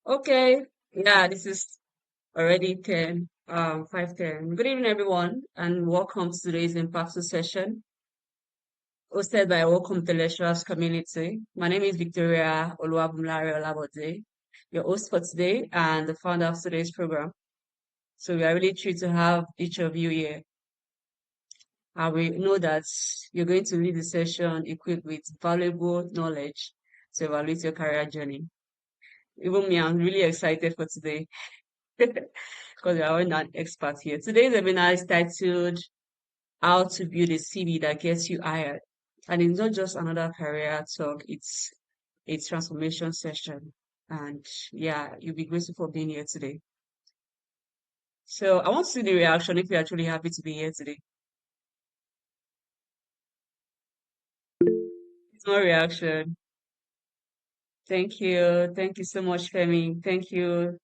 Okay, yeah, this is already 10, 5:10. Good evening, everyone, and welcome to today's impactful session hosted by WorldCom Intellectuals Community. My name is Victoria Oluwabumilare Olabode, your host for today and the founder of today's program. So we are really thrilled to have each of you here. And we know that you're going to lead the session equipped with valuable knowledge to evaluate your career journey. Even me, I'm really excited for today because we are an expert here. Today's webinar is titled How to Build a CV That Gets You Hired. And it's not just another career talk, it's a transformation session. And yeah, you'll be grateful for being here today. So I want to see the reaction if you're actually happy to be here today. No reaction. Thank you. Thank you so much, Femi. Thank you.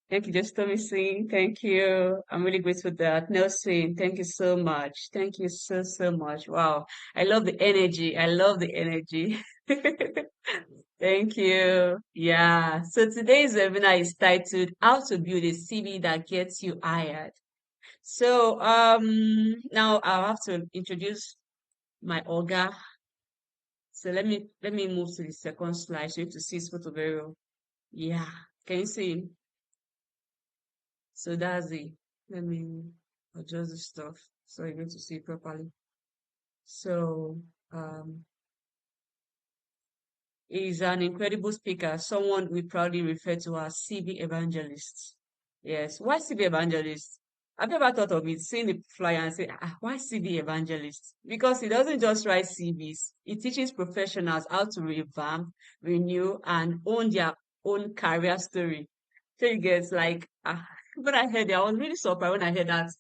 Thank you, just Tommy Singh. Thank you. I'm really grateful for that. Nelson, thank you so much. Thank you so, so much. Wow. I love the energy. I love the energy. Thank you. Yeah. So today's webinar is titled How to Build a CV That Gets You Hired. So now I'll have to introduce my Oga. So let me move to the second slide so you have to see his photo very well. Yeah. Can you see him? So that's it. Let me adjust the stuff so you're going to see it properly. So he's an incredible speaker, someone we proudly refer to as CV Evangelist. Yes. Why CV Evangelist? I've never thought of it, seeing the flyer and say, why CV Evangelist? Because he doesn't just write CVs. He teaches professionals how to revamp, renew, and own their own career story. So you get like, when I heard it, I was really surprised when I heard that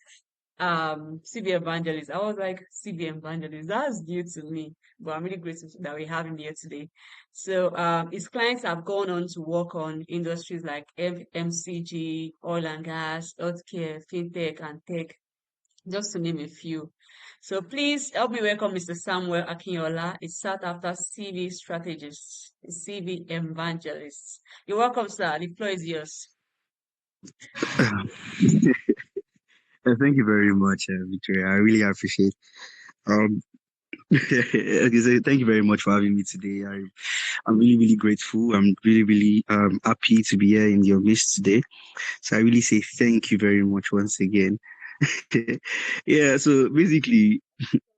CV Evangelist. I was like, CV Evangelist, that's new to me. But I'm really grateful that we have him here today. So his clients have gone on to work on industries like FMCG, oil and gas, healthcare, fintech, and tech, just to name a few. So please help me welcome Mr. Samuel Akinyoola, a South Africa CV strategist, a CV evangelist. You're welcome, sir. The floor is yours. Thank you very much, Victoria. I really appreciate. Um, okay, so thank you very much for having me today. I'm really, really grateful. I'm really, really happy to be here in your midst today. So I really say thank you very much once again. Yeah. So basically,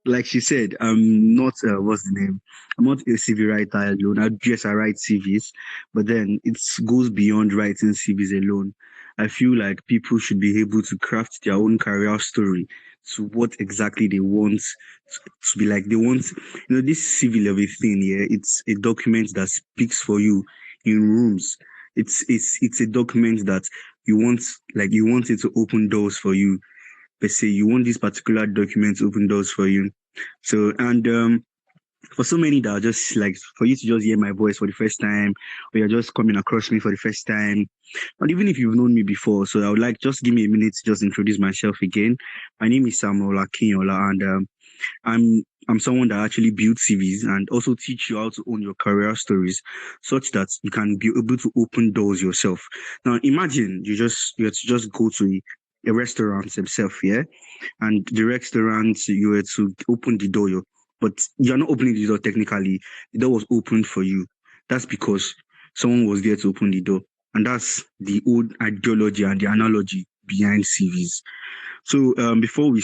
like she said, I'm not what's the name? I'm not a CV writer alone. I write CVs, but then it goes beyond writing CVs alone. I feel like people should be able to craft their own career story to what exactly they want to be like. They want, this CV level thing. Yeah, it's a document that speaks for you in rooms. It's a document that you want, like you want it to open doors for you per se. You want this particular document to open doors for you. So, and for so many that are just like for you to just hear my voice for the first time, or you're just coming across me for the first time, and even if you've known me before, so I would like just give me a minute to just introduce myself again. My name is Samuel Akinyoola, and I'm someone that actually builds CVs and also teach you how to own your career stories, such that you can be able to open doors yourself. Now, imagine you had to just go to a restaurant themselves, yeah, and the restaurant you were to open the door, but you're not opening the door technically. The door was opened for you. That's because someone was there to open the door, and that's the old ideology and the analogy behind CVs. So before we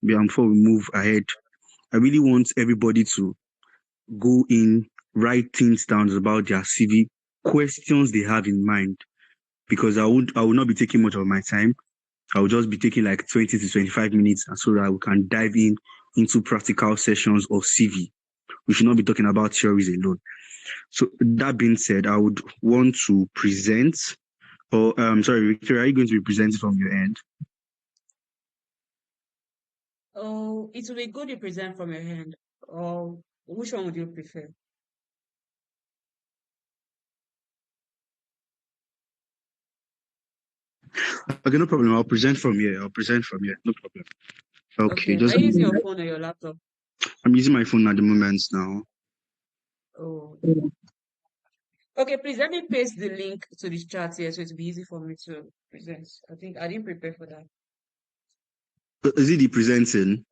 move ahead, I really want everybody to go in, write things down about their CV, questions they have in mind, because I will not be taking much of my time. I will just be taking like 20 to 25 minutes, and so that we can dive in into practical sessions of CV. We should not be talking about theories alone. So that being said, I would want to present, or sorry, Victoria, are you going to be presenting from your end? Oh, it will be good you present from your hand. Or which one would you prefer? Okay, no problem. I'll present from here. I'll present from here. No problem. Okay, Okay. just Are you using your phone or your laptop? I'm using my phone at the moment now. Oh, Okay, please let me paste the link to this chat here so it'll be easy for me to present. I think I didn't prepare for that. Is it the presenting?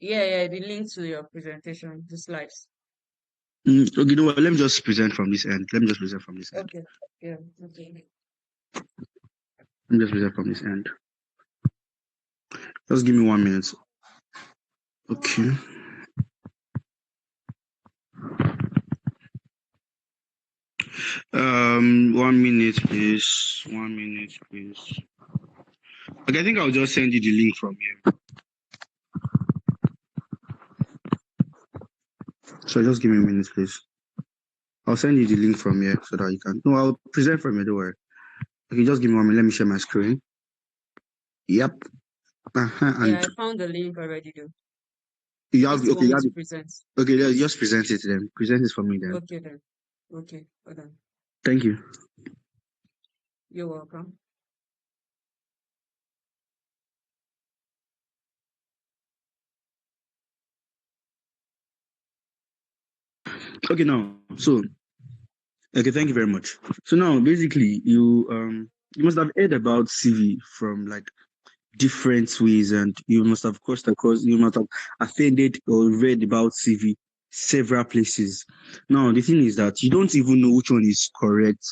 Yeah, the link to your presentation, the slides. Okay, you know what? Let me just present from this end. Let me just present from this end. Okay, yeah, okay. Let me just present from this end. Just give me 1 minute. Okay. 1 minute, please. 1 minute, please. Okay, I think I'll just send you the link from here. So just give me a minute, please. I'll send you the link from here so that you can. No, I'll present from here. Don't worry. Okay, just give me 1 minute. Let me share my screen. Yep. Yeah, And I found the link already though. you You have. still Okay, want you me have to it. present? Okay, just present it then. Present it for me then. Okay then. Okay, hold on. Thank you. You're welcome. Okay, now so okay, thank you very much. So now basically you must have heard about CV from like different ways, and you must have crossed across, you must have attended or read about CV several places. Now, the thing is that you don't even know which one is correct.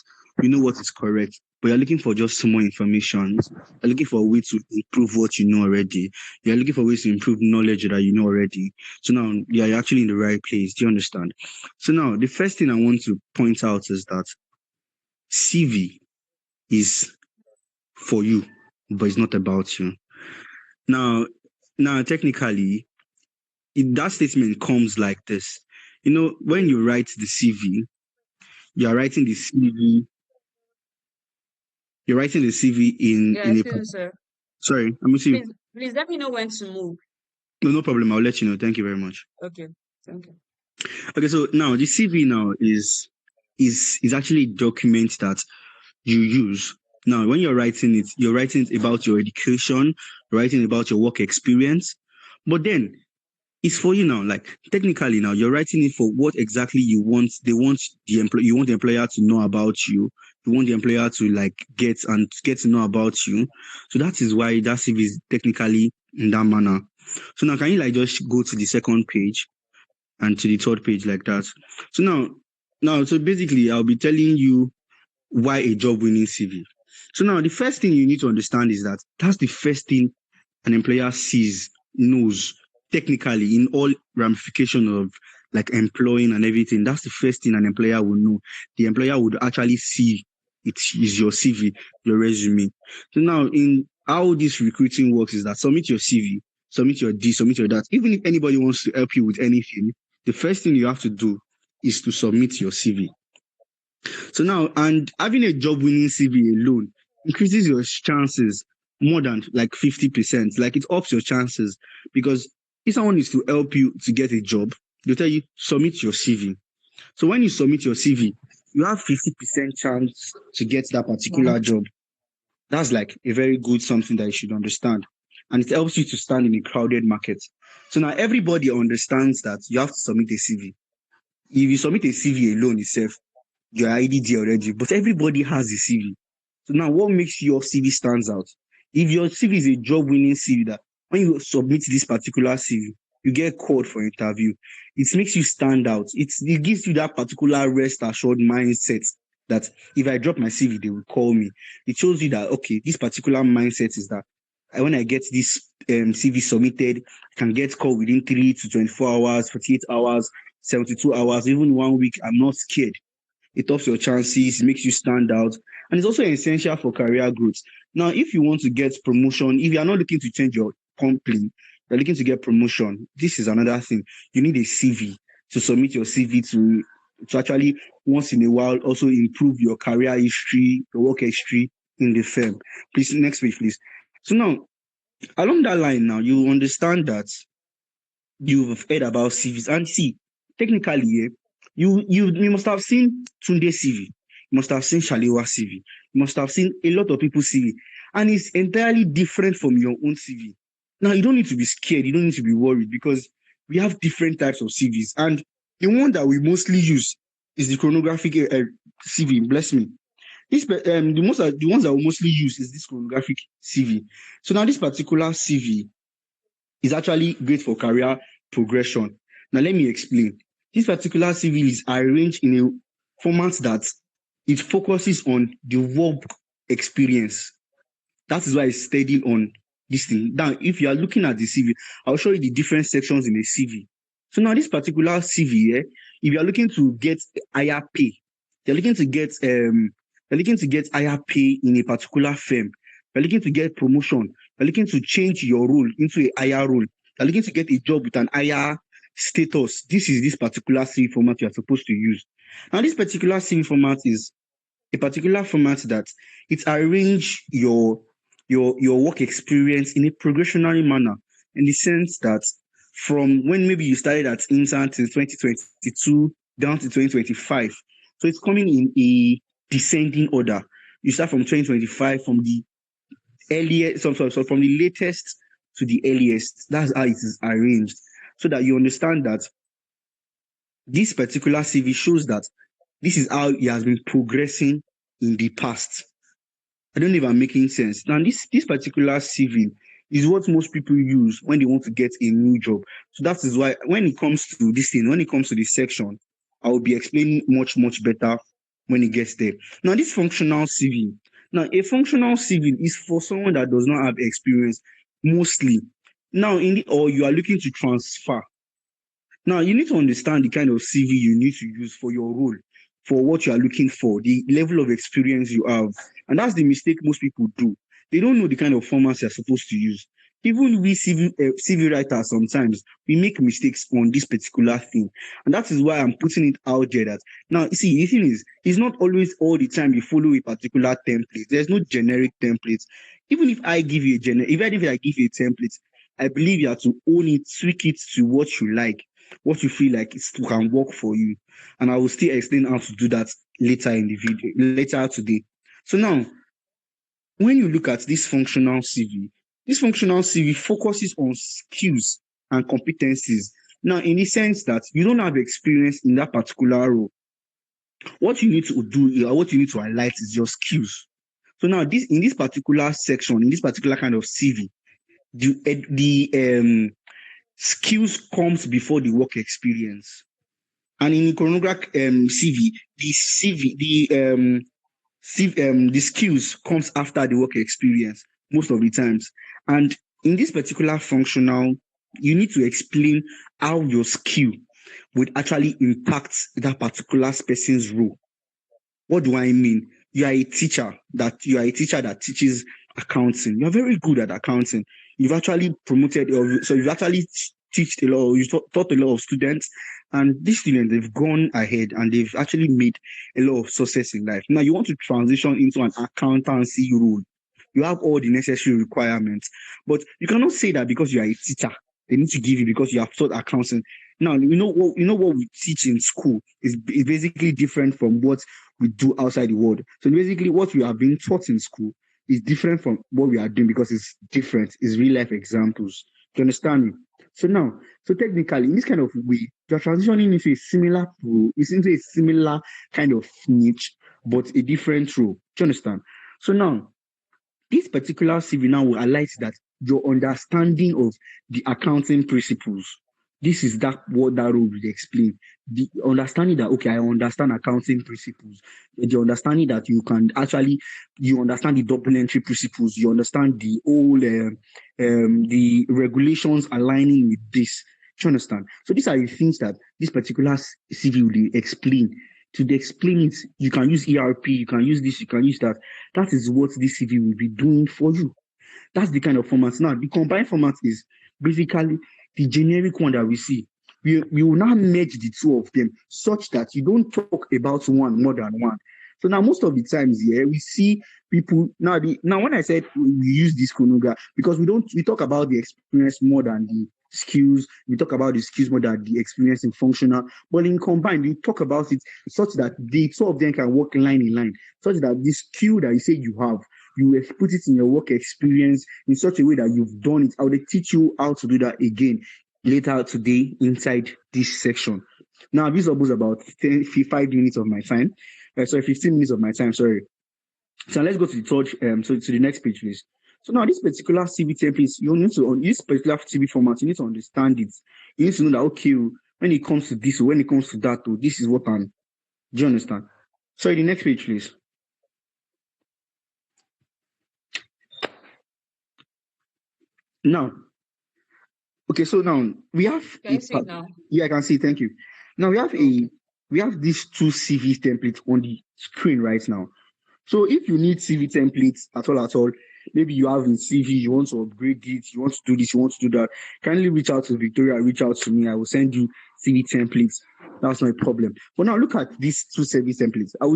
You know what is correct, but you're looking for just more information. You're looking for a way to improve what you know already. You're looking for ways to improve knowledge that you know already. So now you're actually in the right place. Do you understand? So now the first thing I want to point out is that CV is for you, but it's not about you. Now, technically, that statement comes like this. When you write the CV, you're writing the CV, you're writing the CV Yeah, in a. excuse me, sir. Sorry, I'm with you. Please let me know when to move. No, no problem. I'll let you know. Thank you very much. Okay, thank you. Okay, so now the CV now is actually a document that you use. Now, when you're writing it about your education, writing about your work experience. But then it's for you now. Like technically now, you're writing it for what exactly you want. You want the employer to know about you. You want the employer to like get to know about you. So that is why that CV is technically in that manner. So now can you like just go to the second page and to the third page like that? So so basically I'll be telling you why a job winning CV. So now the first thing you need to understand is that that's the first thing an employer sees, knows technically in all ramification of like employing and everything. That's the first thing an employer will know. The employer would actually see it is your CV, your resume. So now in how this recruiting works is that submit your CV, submit your this, submit your that. Even if anybody wants to help you with anything, the first thing you have to do is to submit your CV. So now, and having a job winning CV alone increases your chances more than like 50%. Like it ups your chances because if someone is to help you to get a job, they'll tell you submit your CV. So when you submit your CV, you have 50% chance to get that particular job. That's like a very good something that you should understand. And it helps you to stand in a crowded market. So now everybody understands that you have to submit a CV. If you submit a CV alone itself, you're already there already, but everybody has a CV. So now what makes your CV stands out? If your CV is a job winning CV that when you submit this particular CV, you get called for interview, it makes you stand out. It gives you that particular rest assured mindset that if I drop my CV, they will call me. It shows you that, okay, this particular mindset is that when I get this CV submitted, I can get called within 3 to 24 hours, 48 hours, 72 hours, even 1 week. I'm not scared. It ups your chances, it makes you stand out, and it's also essential for career growth. Now, if you want to get promotion, if you are not looking to change your company, you're looking to get promotion, this is another thing. You need a CV to submit your CV to actually once in a while also improve your career history, your work history in the firm. Please, next page, please. So now, along that line, now you understand that you've heard about CVs. And see, technically, yeah, you must have seen Tunde's CV, you must have seen Shalewa's CV, you must have seen a lot of people's CV, and it's entirely different from your own CV. Now, you don't need to be scared, you don't need to be worried because we have different types of CVs, and the one that we mostly use is the chronographic CV. Bless me. The ones that we mostly use is this chronographic CV. So now this particular CV is actually great for career progression. Now let me explain. This particular CV is arranged in a format that it focuses on the work experience. That is why it's steady on this thing. Now, if you are looking at the CV, I'll show you the different sections in a CV. So now this particular CV, if you are looking to get higher pay, you're looking to get higher pay in a particular firm, you're looking to get promotion, you're looking to change your role into a higher role, you're looking to get a job with an higher status. This is this particular CV format you are supposed to use. Now, this particular CV format is a particular format that it arrange your work experience in a progressionary manner, in the sense that from when maybe you started at intern till 2022 down to 2025. So it's coming in a descending order. You start from 2025 from the earliest, so from the latest to the earliest. That's how it is arranged, so that you understand that this particular CV shows that this is how he has been progressing in the past. I don't know if I'm making sense. Now, this particular CV is what most people use when they want to get a new job. So that is why when it comes to this thing, when it comes to this section, I will be explaining much better when it gets there. Now, this functional CV. Now, a functional CV is for someone that does not have experience mostly. Now, or you are looking to transfer. Now, you need to understand the kind of CV you need to use for your role, for what you are looking for, the level of experience you have. And that's the mistake most people do. They don't know the kind of formats you're supposed to use. Even we CV writers, sometimes we make mistakes on this particular thing. And that is why I'm putting it out there that now, you see, the thing is, it's not always all the time you follow a particular template. There's no generic template. Even if I give you even if I give you a template, I believe you have to own it, tweak it to what you like, what you feel like it can work for you. And I will still explain how to do that later in the video, later today. So now, when you look at this functional CV focuses on skills and competencies. Now, in the sense that you don't have experience in that particular role, what you need to do or what you need to highlight is your skills. So now, in this particular section, in this particular kind of CV, the skills comes before the work experience. And in chronograph CV, the skills comes after the work experience most of the times. And in this particular functional, you need to explain how your skill would actually impact that particular person's role. What do I mean? You are a teacher that teaches accounting. You're very good at accounting. You've actually you've actually taught a lot of students, and these students, they've gone ahead and they've actually made a lot of success in life. Now you want to transition into an accountancy role. You have all the necessary requirements, but you cannot say that because you are a teacher, they need to give you because you have taught accounting. Now you know what we teach in school is basically different from what we do outside the world. So basically, what we have been taught in school is different from what we are doing because it's different. It's real life examples. Do you understand me? So now, so technically, in this kind of way, you're transitioning into a similar role, it's into a similar kind of niche, but a different role. Do you understand? So now, this particular CV now will highlight that your understanding of the accounting principles. This is what that role will explain. The understanding that, okay, I understand accounting principles. The understanding that you understand the double entry principles. You understand the whole the regulations aligning with this. Do you understand? So these are the things that this particular CV will explain. To explain it, you can use ERP, you can use this, you can use that. That is what this CV will be doing for you. That's the kind of format. Now, the combined format is basically the generic one that we see. We will now merge the two of them such that you don't talk about one more than one. So now, most of the times here, we see people now. When I said we use this chronograph, because we talk about the experience more than the skills. We talk about the skills more than the experience in functional. But in combined, we talk about it such that the two of them can work line in line, such that the skill that you say you have, you will put it in your work experience in such a way that you've done it. I will teach you how to do that again later today inside this section. Now, this was about 5 minutes of my time. 15 minutes of my time, sorry. So let's go to the third, so to the next page, please. So now this particular CV template, you need to, on this particular CV format, you need to understand it. You need to know that, okay, when it comes to this, when it comes to that, this is what I'm, do you understand? Sorry, the next page, please. Now, okay, so now we have Can you see it now? yeah, I can see, thank you. Now we have these two CV templates on the screen right now. So if you need CV templates at all, maybe you have in CV, you want to upgrade it, you want to do this, you want to do that, kindly reach out to Victoria, reach out to me. I will send you CV templates. That's no problem. But now look at these two CV templates. I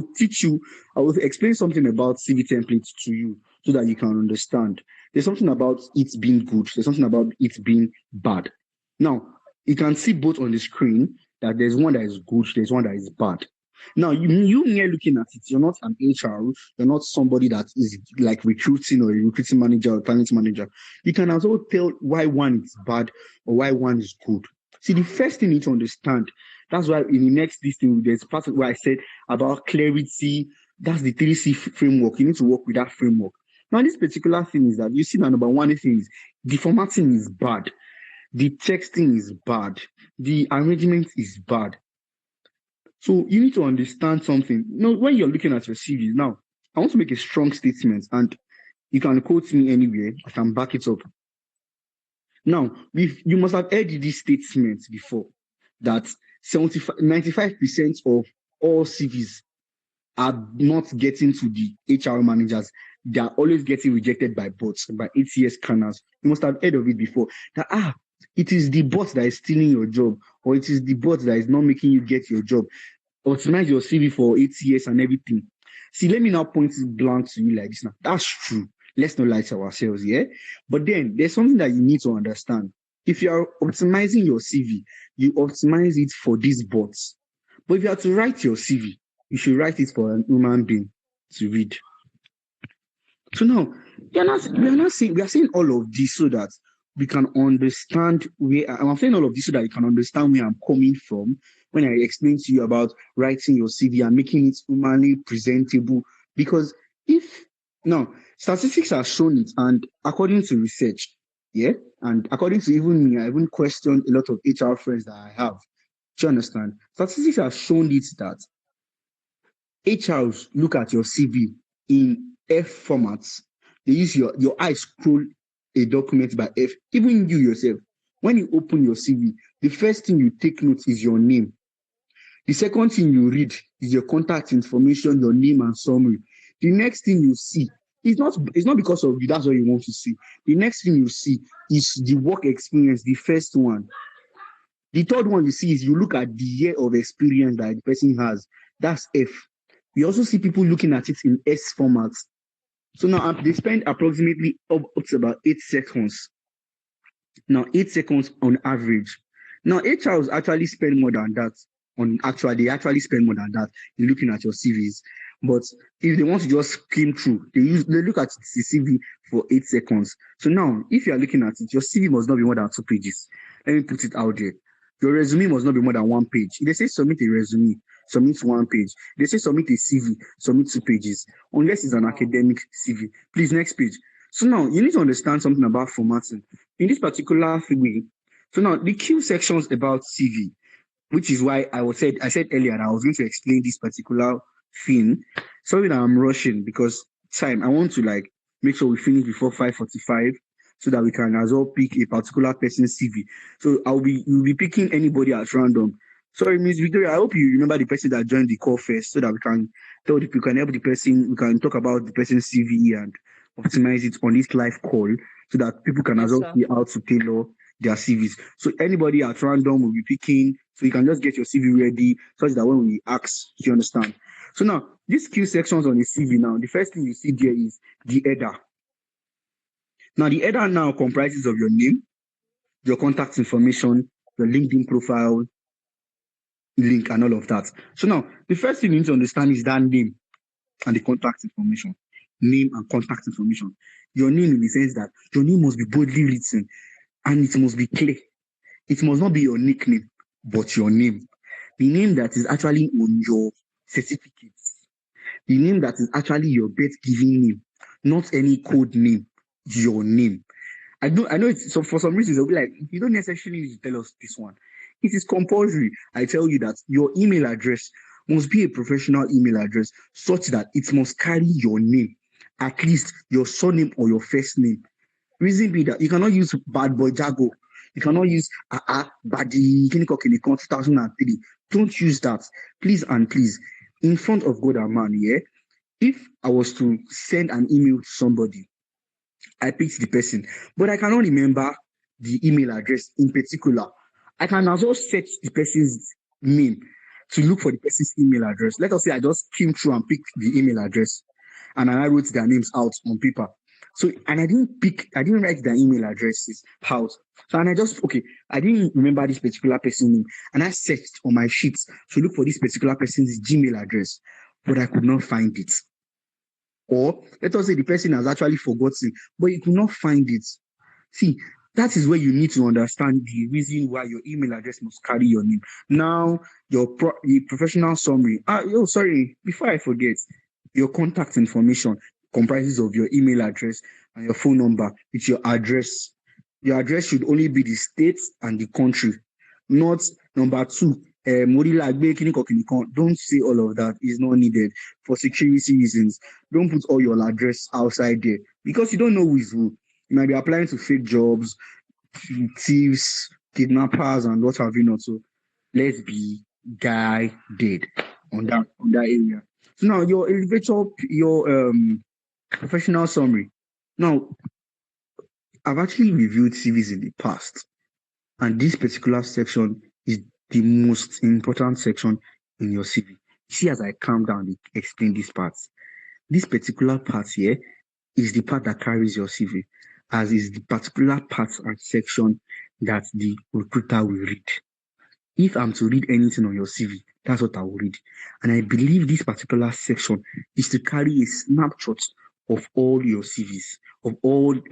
will explain something about CV templates to you so that you can understand. There's something about it being good, there's something about it being bad. Now, you can see both on the screen that there's one that is good, there's one that is bad. Now, you mere looking at it, you're not an HR, you're not somebody that is like recruiting or a recruiting manager or talent manager. You can also tell why one is bad or why one is good. See, the first thing you need to understand, that's why in the next listing, there's part of what I said about clarity. That's the 3C framework. You need to work with that framework. Now, this particular thing is that you see that number one thing is the formatting is bad, the texting is bad, the arrangement is bad. So you need to understand something. When you're looking at your CV, now, I want to make a strong statement, and you can quote me anywhere. I can back it up. Now, you must have heard this statement before that 95% of all CVs are not getting to the HR managers. They are always getting rejected by bots, by ATS scanners. You must have heard of it before. That it is the bot that is stealing your job, or it is the bot that is not making you get your job. Optimize your CV for ATS and everything. See, let me now point it blank to you like this now. That's true. Let's not lie to ourselves, yeah? But then there's something that you need to understand. If you are optimizing your CV, you optimize it for these bots. But if you are to write your CV, you should write it for an human being to read. So now we are saying all of this so that we can understand where I'm saying all of this so that you can understand where I'm coming from when I explain to you about writing your CV and making it humanly presentable. Because if now statistics have shown it, and according to research, yeah, and according to even me, I even questioned a lot of HR friends that I have. Do you understand? Statistics have shown it that HRs look at your CV in F formats. They use your eyes scroll a document by F. Even you yourself, when you open your CV, the first thing you take note is your name. The second thing you read is your contact information, your name and summary. The next thing you see it's not because of you, that's what you want to see. The next thing you see is the work experience, the first one. The third one you see is you look at the year of experience that the person has. That's F. We also see people looking at it in S formats. So now they spend approximately up to about 8 seconds. Now, 8 seconds on average. Now, HRs actually spend more than that. They actually spend more than that in looking at your CVs. But if they want to just skim through, they look at the CV for 8 seconds. So now, if you are looking at it, your CV must not be more than 2 pages. Let me put it out there. Your resume must not be more than 1 page. If they say submit a resume, submit 1 page. If they say submit a CV, submit 2 pages. Unless it's an academic CV. Please, next page. So now, you need to understand something about formatting. In this particular way, so now the key sections about CV, which is why I said earlier that I was going to explain this particular thing. Sorry that I'm rushing because time. I want to make sure we finish before 5:45 so that we can as well pick a particular person's CV. So we'll be picking anybody at random. Sorry, Miss Victoria, I hope you remember the person that joined the call first so that we can help the person, we can talk about the person's CV and optimize it on this live call so that people can as well see how to tailor their CVs. So anybody at random will be picking, so you can just get your CV ready such that when we ask, you understand. So now, these skill sections on the CV now, the first thing you see there is the header. Now, the header now comprises of your name, your contact information, your LinkedIn profile, link, and all of that. So now, the first thing you need to understand is that name and the contact information. Name and contact information. Your name in the sense that your name must be boldly written and it must be clear. It must not be your nickname, but your name. the name that is actually on your certificate, the name that is actually your birth giving name, not any code name, your name. I know it's so for some reasons they'll be like, you don't necessarily need to tell us this one. It is compulsory. I tell you that your email address must be a professional email address such that it must carry your name, at least your surname or your first name. Reason be that you cannot use bad boy Jago. You cannot use Badi Kiniko Kinikon 2003. Don't use that. Please and please. In front of God and man, yeah. If I was to send an email to somebody, I picked the person, but I cannot remember the email address in particular. I can as well search the person's name to look for the person's email address. Let us say I just came through and picked the email address and I wrote their names out on paper. So, and I didn't write their email addresses out. So, and I didn't remember this particular person's name. And I searched on my sheets to look for this particular person's Gmail address, but I could not find it. Or let us say the person has actually forgotten, but you could not find it. See, that is where you need to understand the reason why your email address must carry your name. Now, the professional summary. Sorry, before I forget, your contact information comprises of your email address and your phone number with your address. Your address should only be the state and the country, not number two. Don't say all of that. It's not needed for security reasons. Don't put all your address outside there because you don't know who is who. You might be applying to fake jobs, thieves, kidnappers, and what have you not. So let's be guided on that area. So now your elevator, your professional summary. Now, I've actually reviewed CVs in the past, and this particular section is the most important section in your CV. See, as I calm down and explain these parts. This particular part here is the part that carries your CV, as is the particular part and section that the recruiter will read. If I'm to read anything on your CV, that's what I will read. And I believe this particular section is to carry a snapshot of all your CVs, of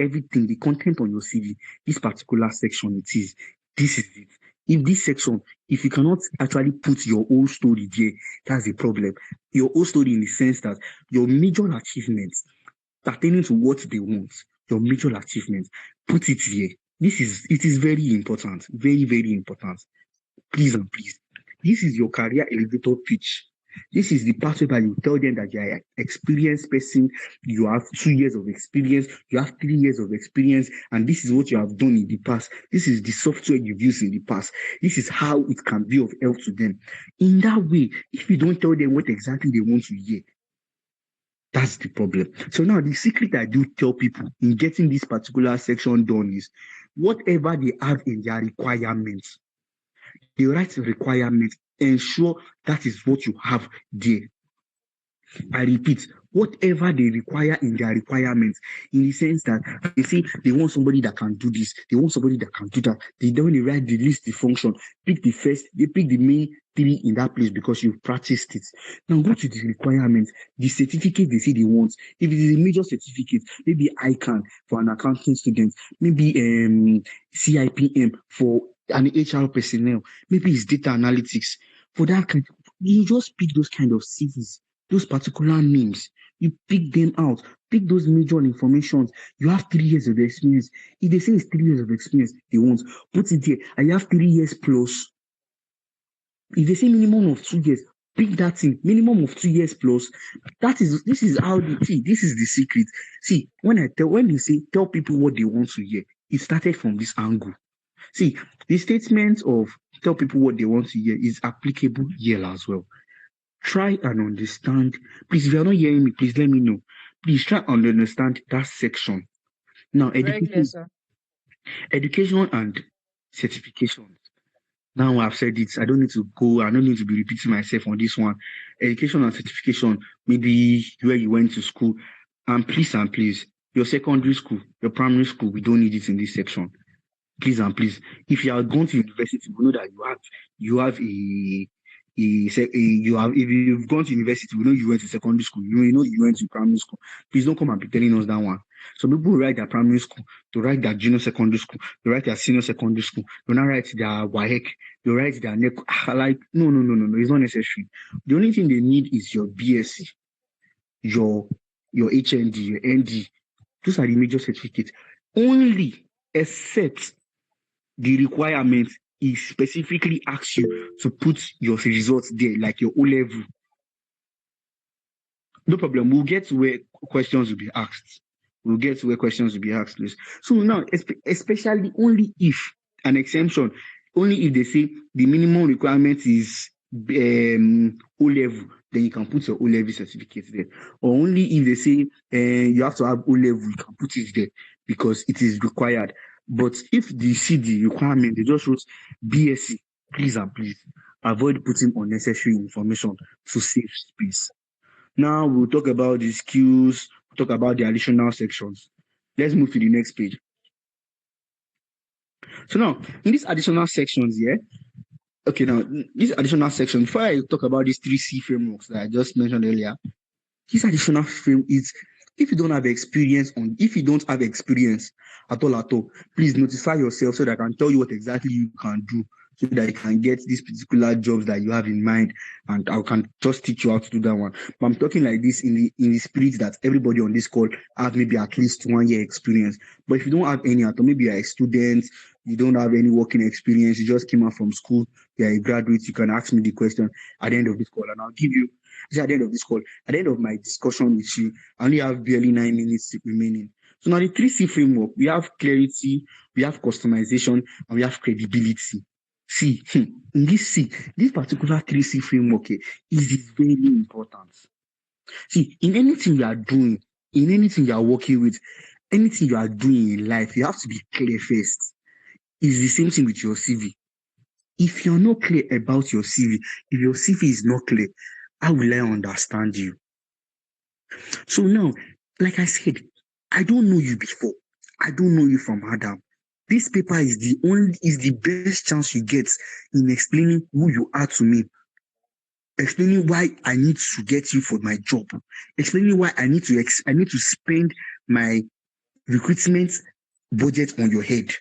everything, the content on your CV. This particular section, this is it. If this section, if you cannot actually put your own story there, that's a problem. Your own story in the sense that your major achievements pertaining to what they want, your major achievements, put it here. It is very important, very, very important. Please and please. This is your career elevator pitch. This is the part where you tell them that you are an experienced person, you have 2 years of experience, you have 3 years of experience, and this is what you have done in the past. This is the software you've used in the past. This is how it can be of help to them. In that way, if you don't tell them what exactly they want to hear, that's the problem. So now the secret I do tell people in getting this particular section done is whatever they have in their requirements, the right requirements, ensure that is what you have there. I repeat, whatever they require in their requirements, in the sense that they say they want somebody that can do this, they want somebody that can do that. They don't write the list, the function, pick they pick the main three in that place because you've practiced it. Now go to the requirements, the certificate they say they want. If it is a major certificate, maybe ICANN for an accounting student, maybe CIPM for an HR personnel, maybe it's data analytics. For that kind, you just pick those kind of CVs, those particular names. You pick them out, pick those major information. You have 3 years of experience. If they say it's 3 years of experience, they want put it there. And you have 3 years plus. If they say minimum of 2 years, pick that thing. Minimum of 2 years plus. This is how this is the secret. See, when you say tell people what they want to hear, it started from this angle. See, the statement of tell people what they want to hear is applicable here as well. Try and understand. Please, if you're not hearing me, please let me know. Please try and understand that section. Now, Very clear, sir. education and certification. Now I've said it. I don't need to be repeating myself on this one. Education and certification, maybe where you went to school. And please, your secondary school, your primary school, we don't need it in this section. Please and please. If you are going to university, we know that if you've gone to university, we know you went to secondary school, you know you went to primary school. Please don't come and be telling us that one. So people write their primary school, to write their junior secondary school, to write their senior secondary school, to not write their WAEC, You write their neck. Like, no. It's not necessary. The only thing they need is your BSc, your HND, your ND. Those are the major certificates. Only except the requirement is specifically asks you to put your results there, like your O level. No problem. We'll get to where questions will be asked. We'll get to where questions will be asked, please. So now, especially only if an exemption, only if they say the minimum requirement is O level, then you can put your O level certificate there. Or only if they say you have to have O level, you can put it there because it is required. But if the CD requirement, they just wrote BSc, please and please avoid putting unnecessary information to save space. Now we'll talk about the skills, we'll talk about the additional sections. Let's move to the next page. So now, in these additional sections here, okay, now this additional section, before I talk about these 3C frameworks that I just mentioned earlier, this additional frame is if you don't have experience at all, please notify yourself so that I can tell you what exactly you can do so that you can get these particular jobs that you have in mind, and I can just teach you how to do that one. But I'm talking like this in the spirit that everybody on this call have maybe at least 1 year experience. But if you don't have any at all, maybe you're a student, you don't have any working experience, you just came out from school, you're a graduate, you can ask me the question at the end of this call, and I'll give you at the end of this call, at the end of my discussion with you. I only have barely 9 minutes remaining. So now the 3C framework, we have clarity, we have customization, and we have credibility. See, in this particular 3C framework is very important. See, in anything you are doing, in anything you are working with, anything you are doing in life, you have to be clear first. It's the same thing with your CV. If you're not clear about your CV, if your CV is not clear, how will I understand you? So now, like I said, I don't know you before. I don't know you from Adam. This paper is the best chance you get in explaining who you are to me, explaining why I need to get you for my job, explaining why I need to spend my recruitment budget on your head.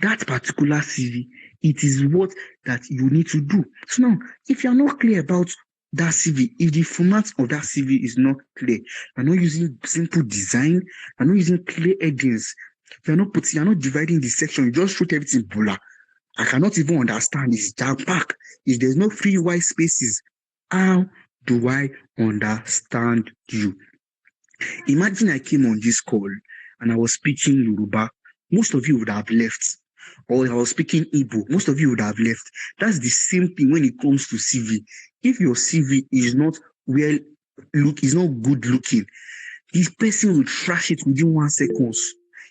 That particular CV, it is what that you need to do. So now, if you're not clear about that CV, if the format of that CV is not clear, you're not using simple design, you're not using clear headings, you're not dividing the section, you just shoot everything bula. I cannot even understand. It's jam packed. If there's no free white spaces, how do I understand you? Imagine I came on this call and I was speaking Yoruba. Most of you would have left. Or I was speaking Igbo. Most of you would have left. That's the same thing when it comes to CV. If your CV is not is not good looking, this person will trash it within 1 second.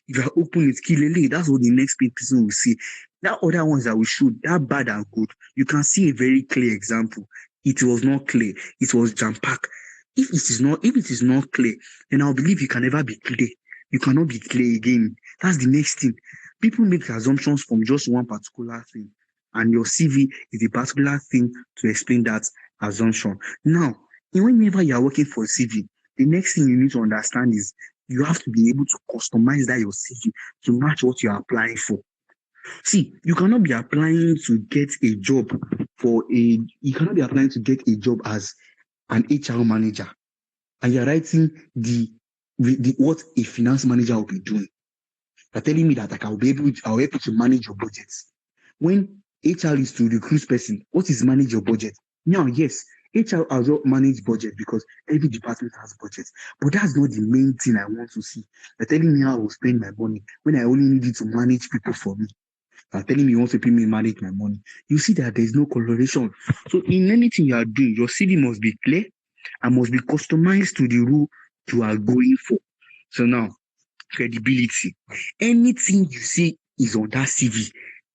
If you open it, kilele, that's what the next person will see. That other ones that we showed, that bad and good, you can see a very clear example. It was not clear. It was jam-packed. If it is not clear, then I'll believe you can never be clear. You cannot be clear again. That's the next thing. People make assumptions from just one particular thing, and your CV is a particular thing to explain that assumption. Now, whenever you are working for a CV, the next thing you need to understand is you have to be able to customize that your CV to match what you are applying for. See, you cannot be applying to get a job as an HR manager, and you're writing the what a finance manager will be doing. You're telling me that I'll be able to manage your budgets. When HR is to recruit person, what is manage your budget? Now, yes, HR has not managed budget because every department has budget, but that's not the main thing I want to see. You're telling me how I will spend my money when I only need to manage people for me. You're telling me you want to pay me manage my money. You see that there's no correlation. So in anything you are doing, your CV must be clear and must be customized to the role you are going for. So now, credibility. Anything you say is on that CV,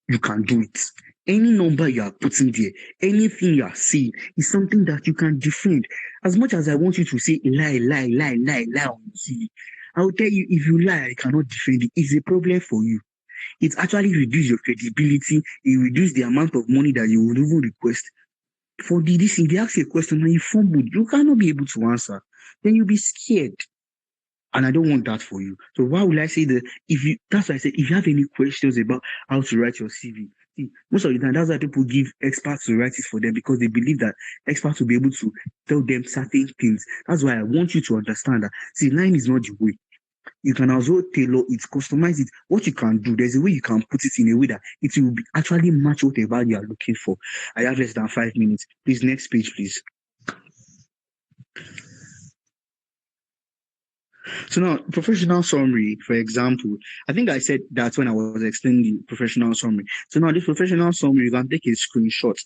you can do it. Any number you are putting there, anything you are saying is something that you can defend. As much as I want you to say lie on your CV, I will tell you, if you lie, I cannot defend it. It's a problem for you. It actually reduces your credibility. It reduces the amount of money that you would even request. For this, if they ask you a question and you fumble, you cannot be able to answer. Then you'll be scared. And I don't want that for you. So why would I say that that's why I said if you have any questions about how to write your CV, See, most of the time, that's why people give experts to write it for them because they believe that experts will be able to tell them certain things. That's why I want you to understand that. See, line is not the way. You can also tailor it, customize it. What you can do, there's a way you can put it in a way that it will be actually match whatever you are looking for. I have less than 5 minutes. Please, next page, please. So now, professional summary, for example, I think I said that when I was explaining the professional summary. So now, this professional summary, you can take a screenshot.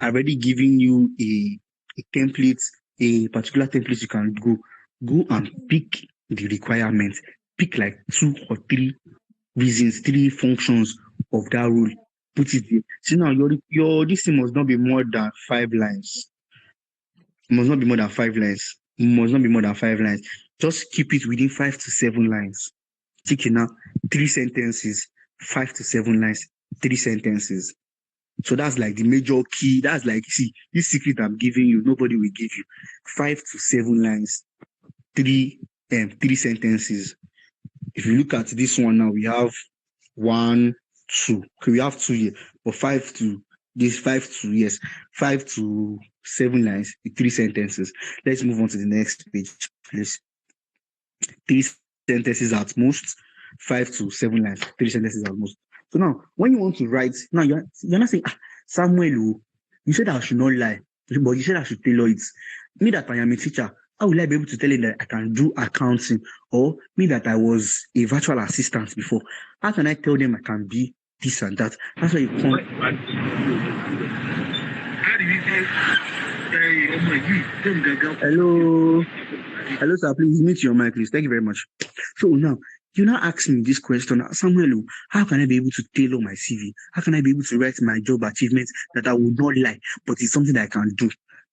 I've already given you a template, a particular template you can go and pick the requirements. Pick like 2 or 3 reasons, 3 functions of that role. Put it there. So now, your this thing must not be more than 5 lines. It must not be more than 5 lines. It must not be more than 5 lines. Just keep it within 5 to 7 lines. Take it now, 3 sentences, 5 to 7 lines, 3 sentences. So that's like the major key. That's like, see, this secret I'm giving you, nobody will give you. 5 to 7 lines, 3 sentences. If you look at this one now, we have 1, 2. Okay, we have 2 here, but 5 to 7 lines, 3 sentences. Let's move on to the next page, please. 3 sentences at most, 5 to 7 lines, 3 sentences at most. So now, when you want to write, now you're not saying, Samuel, you said I should not lie, but you said I should tailor it. Me that I am a teacher, how will I be able to tell him that I can do accounting? Or me that I was a virtual assistant before, how can I tell them I can be this and that? That's why you come. Hello. Hello, sir. Please mute your mic, please. Thank you very much. So now, you now ask me this question, Samuel, how can I be able to tailor my CV? How can I be able to write my job achievements that I would not like, but it's something that I can do?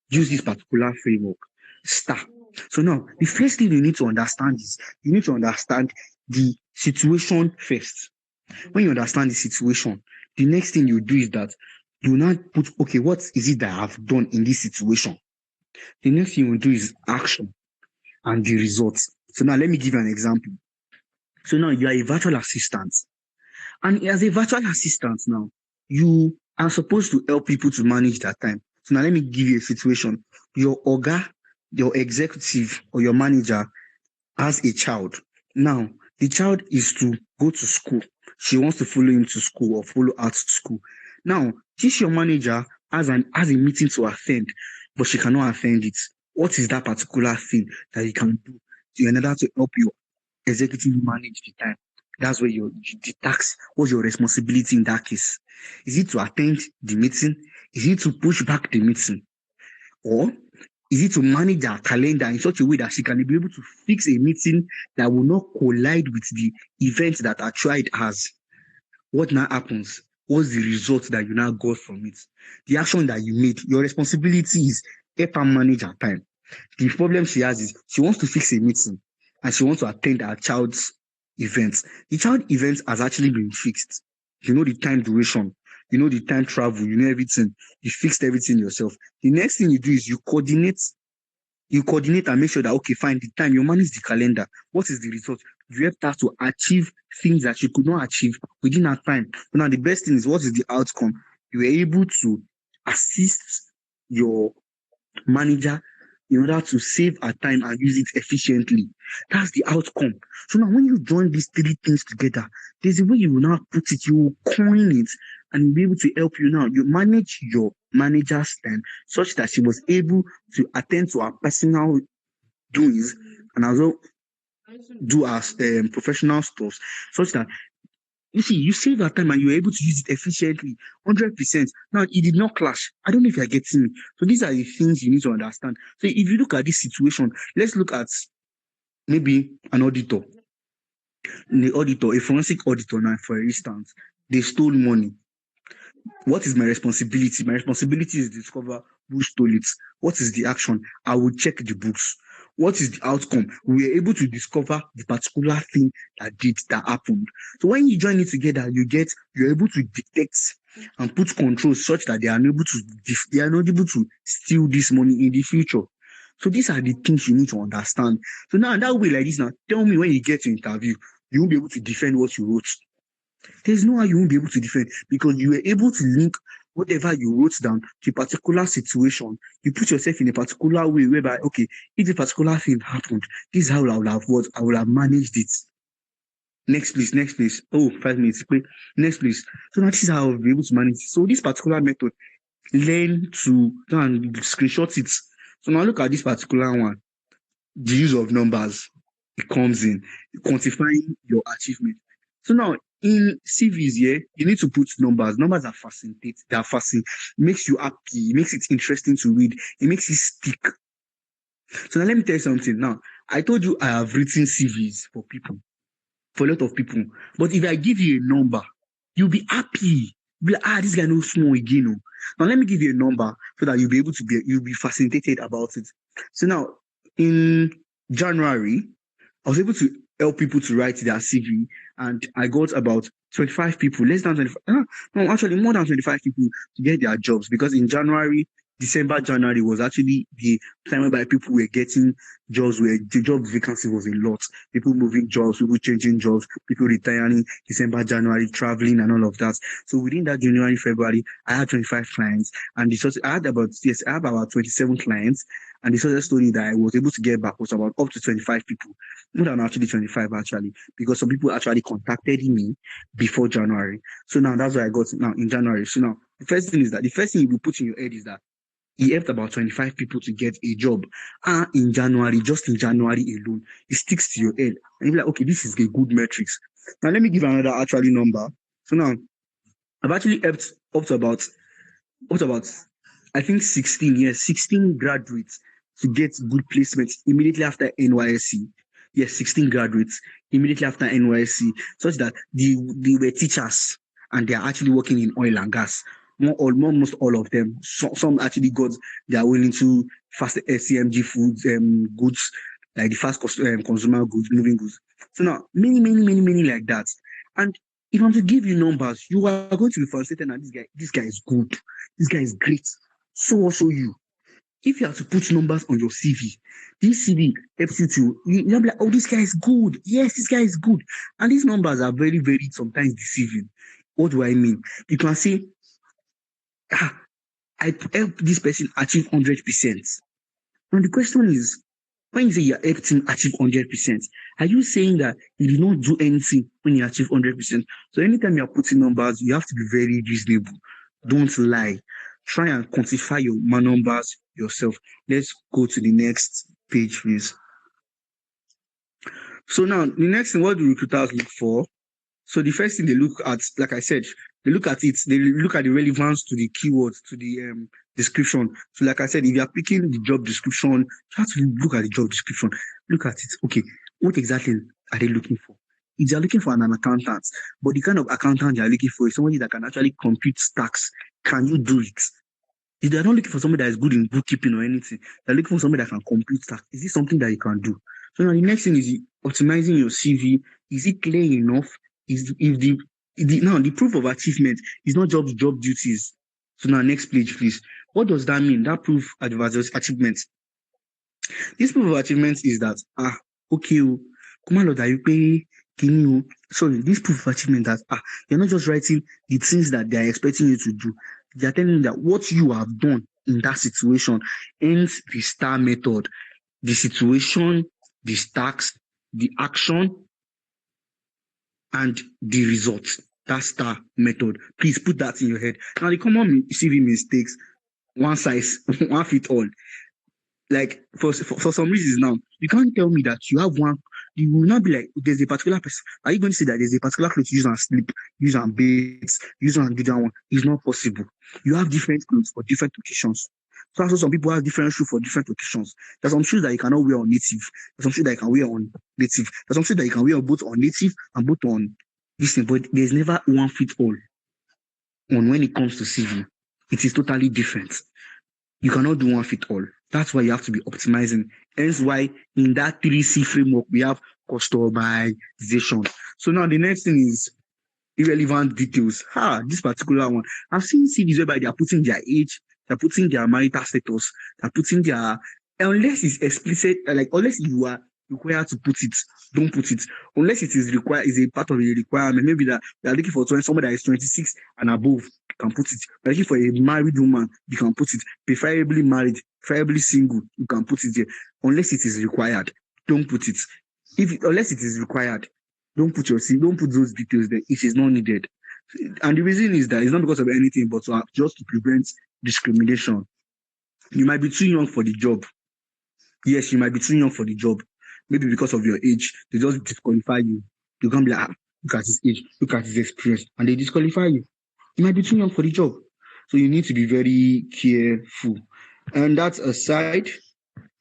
Use this particular framework. Star. So now, the first thing you need to understand is you need to understand the situation first. When you understand the situation, the next thing you do is that you now put, okay, what is it that I've done in this situation? The next thing you do is action and the results. So now let me give you an example. So now you are a virtual assistant. And as a virtual assistant now, you are supposed to help people to manage their time. So now let me give you a situation. Your oga, your executive or your manager has a child. Now, the child is to go to school. She wants to follow him to school or follow her to school. Now, this your manager has a meeting to attend, but she cannot attend it. What is that particular thing that you can do in order to help your executive manage the time? That's where the task, what's your responsibility in that case? Is it to attend the meeting? Is it to push back the meeting? Or is it to manage her calendar in such a way that she can be able to fix a meeting that will not collide with the event that her child has? What now happens? What's the result that you now got from it? The action that you made, your responsibility is help her manage her time. The problem she has is she wants to fix a meeting and she wants to attend her child's event. The child event has actually been fixed. You know the time duration, you know the time travel, you know everything. You fixed everything yourself. The next thing you do is you coordinate and make sure that, okay, fine, the time, you manage the calendar. What is the result? You have to achieve things that you could not achieve within that time. So now the best thing is, what is the outcome? You were able to assist your manager in order to save our time and use it efficiently. That's the outcome. So now when you join these 3 things together, there's a way you will now put it, you will coin it, and you'll be able to help you now. You manage your manager's time such that she was able to attend to her personal doings and also do as professional stuff, such that you see, you save that time and you're able to use it efficiently, 100%. Now, it did not clash. I don't know if you're getting me. So these are the things you need to understand. So if you look at this situation, let's look at maybe an auditor. A forensic auditor now, for instance, they stole money. What is my responsibility? My responsibility is to discover who stole it. What is the action? I will check the books. What is the outcome? We were able to discover the particular thing that happened. So when you join it together, you're able to detect and put controls such that they are not able to steal this money in the future. So these are the things you need to understand. So now that way like this, now tell me when you get to interview, you won't be able to defend what you wrote. There's no how you won't be able to defend because you were able to link whatever you wrote down to a particular situation. You put yourself in a particular way whereby, okay, if a particular thing happened, this is how I would have what I would have managed it. Next please, next please. Oh, 5 minutes. Wait, next please. So now this is how I'll be able to manage it. So this particular method, learn to go and screenshot it. So now look at this particular one. The use of numbers, it comes in quantifying your achievement. So now in CVs, yeah, you need to put numbers. Numbers are fascinating. They are fascinating. Makes you happy. It makes it interesting to read. It makes it stick. So now let me tell you something. Now I told you I have written CVs for people, for a lot of people. But if I give you a number, you'll be happy. You'll be like, this guy knows small again. Oh. Now let me give you a number so that you'll be fascinated about it. So now in January, I was able to help people to write their CV, and I got about 25 people, less than 25, no, actually more than 25 people to get their jobs because in January, December, January was actually the time whereby people were getting jobs where the job vacancy was a lot. People moving jobs, people changing jobs, people retiring, December, January, traveling and all of that. So within that January, February, I had 25 clients and I have about 27 clients. And the success story that I was able to get back was about up to 25 people, more than actually 25 actually, because some people actually contacted me before January. So now that's what I got now in January. So now the first thing you will put in your head is that he helped about 25 people to get a job. And in January, just in January alone, it sticks to your head. And you're like, okay, this is a good metrics. Now let me give another actually number. So now I've actually helped up to about I think 16 years, 16 graduates to get good placements immediately after NYSC. Yes, 16 graduates immediately after NYSC, such that they were teachers and they are actually working in oil and gas. Almost all of them. Some actually got their way into fast CMG foods, goods, like the fast consumer goods, moving goods. So now, many like that. And if I'm to give you numbers, you are going to be frustrated. And this guy is good. This guy is great. So also you. If you have to put numbers on your CV, this CV helps you to you'll be like, oh, this guy is good. Yes, this guy is good. And these numbers are very, very sometimes deceiving. What do I mean? You can say, ah, I help this person achieve 100%. And the question is, when you say you helped him achieve 100%, are you saying that he did not do anything when he achieved 100%? So anytime you're putting numbers, you have to be very reasonable. Don't lie. Try and quantify your numbers yourself. Let's go to the next page, please. So now, the next thing, what do recruiters look for? So the first thing they look at, like I said, they look at it, they look at the relevance to the keywords, to the description. So like I said, if you are picking the job description, you have to look at the job description. Look at it. Okay, what exactly are they looking for? If they are looking for an accountant, but the kind of accountant they are looking for is somebody that can actually compute tax. Can you do it? If they're not looking for somebody that is good in bookkeeping or anything, they're looking for somebody that can compute tax. Is this something that you can do? So now the next thing is optimizing your CV. Is it clear enough? Is if now the proof of achievement is not just job duties. So now next page, please. What does that mean? That proof of achievement. This proof of achievement is that okay, Kumalo that you pay sorry, this proof of achievement that you're not just writing the things that they are expecting you to do. They are telling you that what you have done in that situation, hence the STAR method, the situation, the task, the action, and the result. That STAR method. Please put that in your head. Now, the common CV mistakes, one size, one fit all. Like for some reasons now, you can't tell me that you have one. You will not be like, there's a particular person. Are you going to say that there's a particular clothes you use and sleep, use and bathe, use and do that one? It's not possible. You have different clothes for different occasions. So also some people have different shoes for different occasions. There's some shoes that you cannot wear on native. There's some shoes that you can wear on native. There's some shoes that you can wear both on native and both on this thing. But there's never one fit all on when it comes to CV. It is totally different. You cannot do one fit all. That's why you have to be optimizing. Hence why in that 3C framework, we have customization. So now the next thing is irrelevant details. This particular one. I've seen CVs whereby they are putting their age, they're putting their marital status, they're putting their, unless it's explicit, like unless you are required to put it, don't put it. Unless it is required, is a part of a requirement. Maybe that you are looking for somebody that is 26 and above, you can put it. You are looking for a married woman, you can put it. Preferably married, preferably single, you can put it there. Unless it is required, don't put it. Unless it is required, don't put those details there. It is not needed. And the reason is that it's not because of anything, but just to prevent discrimination. You might be too young for the job. Yes, you might be too young for the job. Maybe because of your age, they just disqualify you. You're gonna be like, look at his age, look at his experience, and they disqualify you. You might be too young for the job. So you need to be very careful. And that's aside.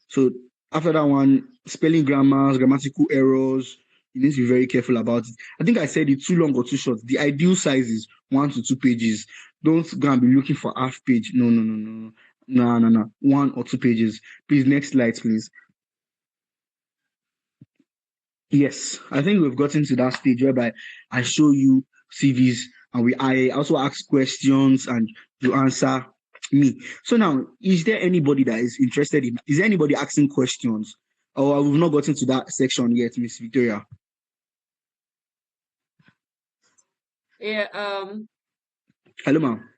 So after that one, spelling grammars, grammatical errors, you need to be very careful about it. I think I said it too long or too short. The ideal size is 1 to 2 pages. Don't go and be looking for half page. No, no, no, no, no, no, no. 1 or 2 pages. Please, next slide, please. Yes, I think we've gotten to that stage whereby I show you CVs and I also ask questions and you answer me. So now, is there anybody that is interested in? Is there anybody asking questions? Or we've not gotten to that section yet, Miss Victoria? Yeah, Hello, ma'am.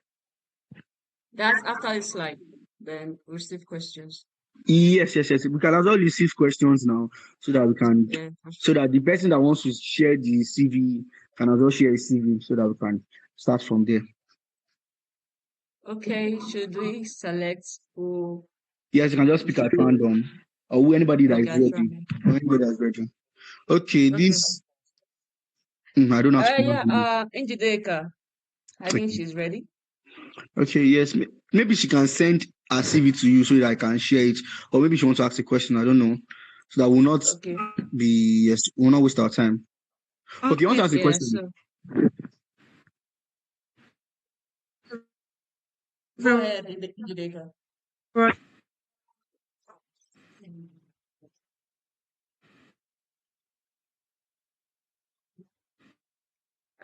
that's after the slide. Then receive questions. Yes, yes, yes. We can as well receive questions now so that we can, Yeah. so that the person that wants to share the CV can as well share his CV so that we can start from there. Okay, should we select who? Yes, you can just pick at random or anybody that Okay, is I try. ready. Or anybody that's ready. Okay, Okay. this I don't know how to pronounce Yeah, the name. Njideka. I think Okay. she's ready. Okay, yes. Maybe she can send her CV to you so that I can share it. Or maybe she wants to ask a question. I don't know. So that will not Okay. will not waste our time. Okay, you want to ask a Yeah, question? so go ahead, Njideka.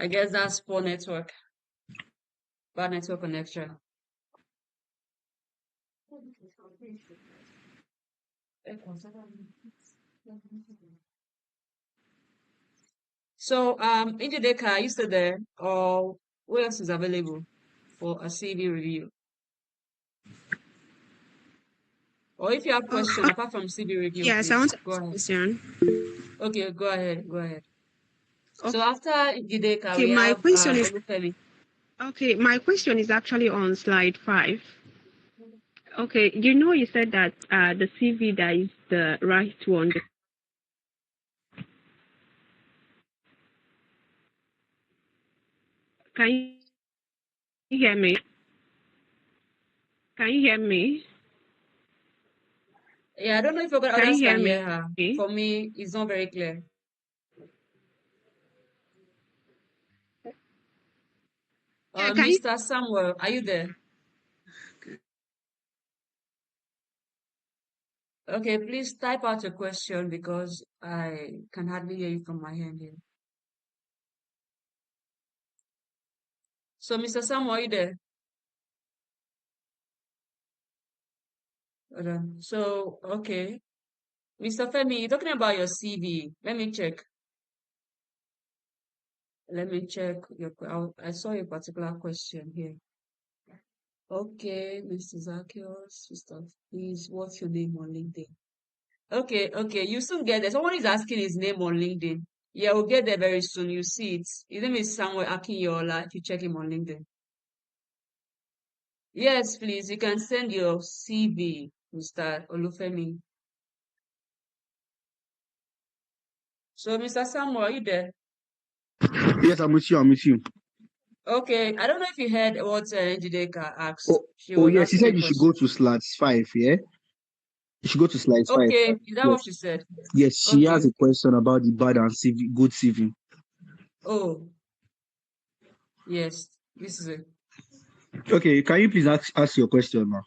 I guess that's poor network, bad network connection. So, Njideka, are you still there? Or who else is available for a CV review? Or if you have question apart from CV review, Yes, I please want to go ask a ahead. question. Okay, go ahead, go ahead. Okay, So after Njideka, we my have question is Olufemi. my question is actually on slide 5. Okay, you said that the CV that is the right one. Can you hear me? Can you hear me? Yeah, I don't know if Can you others hear can hear her. me? For me, it's not very clear. Yeah, can you? Mr. Samuel, are you there? Okay, please type out your question because I can hardly hear you from my hand here. So, Mr. Samuel, are you there? Hold on. So, okay. Mr. Femi, you're talking about your CV. Let me check. Let me check I saw a particular question here. Okay, Mr. Zacchaeus, Mr. Please, what's your name on LinkedIn? Okay, you soon get there. Someone is asking his name on LinkedIn. Yeah, we'll get there very soon. You see it. His name is Samuel Akinyoola if you check him on LinkedIn. Yes, please, you can send your CV, Mr. Olufemi. So, Mr. Samuel, are you there? Yes, I'm with you. I'm with you. Okay, I don't know if you heard what Njideka asked. Oh, She oh was yes. She asking a said you should go question. to slides 5. Yeah, you should go to slides 5. Okay, is that what Yes, she said? yes. She Okay, has a okay. question about the bad and good CV. Oh, yes, this is it. Okay, can you please ask your question, ma?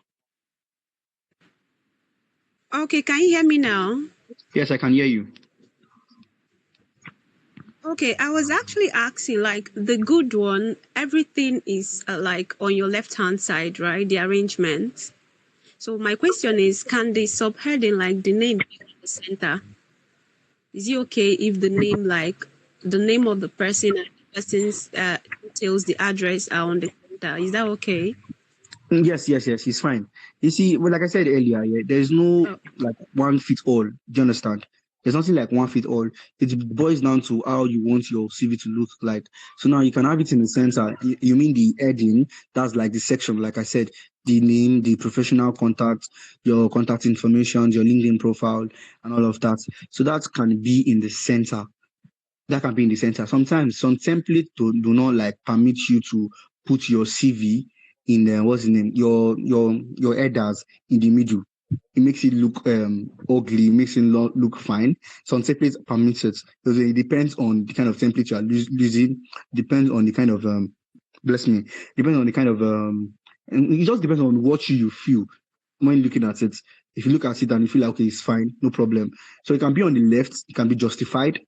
Okay, can you hear me now? Yes, I can hear you. Okay, I was actually asking, like, the good one, everything is like on your left-hand side, right? The arrangement. So my question is, can the subheading, like the name, be in the center? Is it okay if the name, like the name of the person and the person's details, the address are on the center? Is that okay? Yes, yes, yes, he's fine. You see, well, like I said earlier, yeah, there's no Oh, like one fit all. Do you understand? There's nothing like one fit all. It boils down to how you want your CV to look like. So now you can have it in the center. You mean the heading? That's like the section, like I said, the name, the professional contact, your contact information, your LinkedIn profile, and all of that. So that can be in the center. That can be in the center. Sometimes some templates do not like permit you to put your CV in what's the name, your headers in the middle. It makes it look ugly, makes it look fine. Some templates permit it. So it depends on the kind of template you are using, depends on the kind of bless me, depends on the kind of and it just depends on what you feel when looking at it. If you look at it and you feel like okay, it's fine, no problem. So it can be on the left, it can be justified,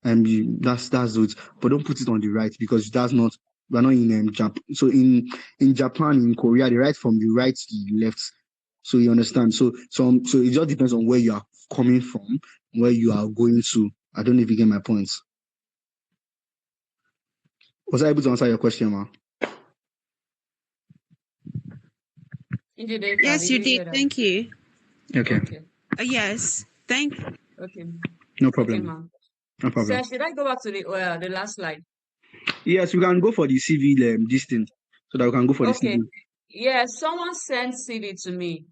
and that's it. But don't put it on the right because that's not we're not in Japan. So in Japan, in Korea, they write from the right to the left. So you understand. So it just depends on where you are coming from, where you are going to. I don't know if you get my points. Was I able to answer your question, ma? Injideka, yes, did you you did. hear that? Thank you. Okay, Okay, Yes, thank. okay, no okay, problem. ma'am. No Sir, problem. should I go back to the last slide? Yes, we can go for the CV this thing, so that we can go for the Okay. CV. Yeah, someone sent CV to me.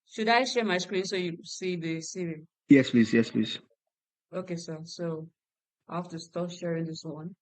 Should I share my screen so you see the CV? Yes, please. Yes, please. Okay, sir. So I have to stop sharing this one.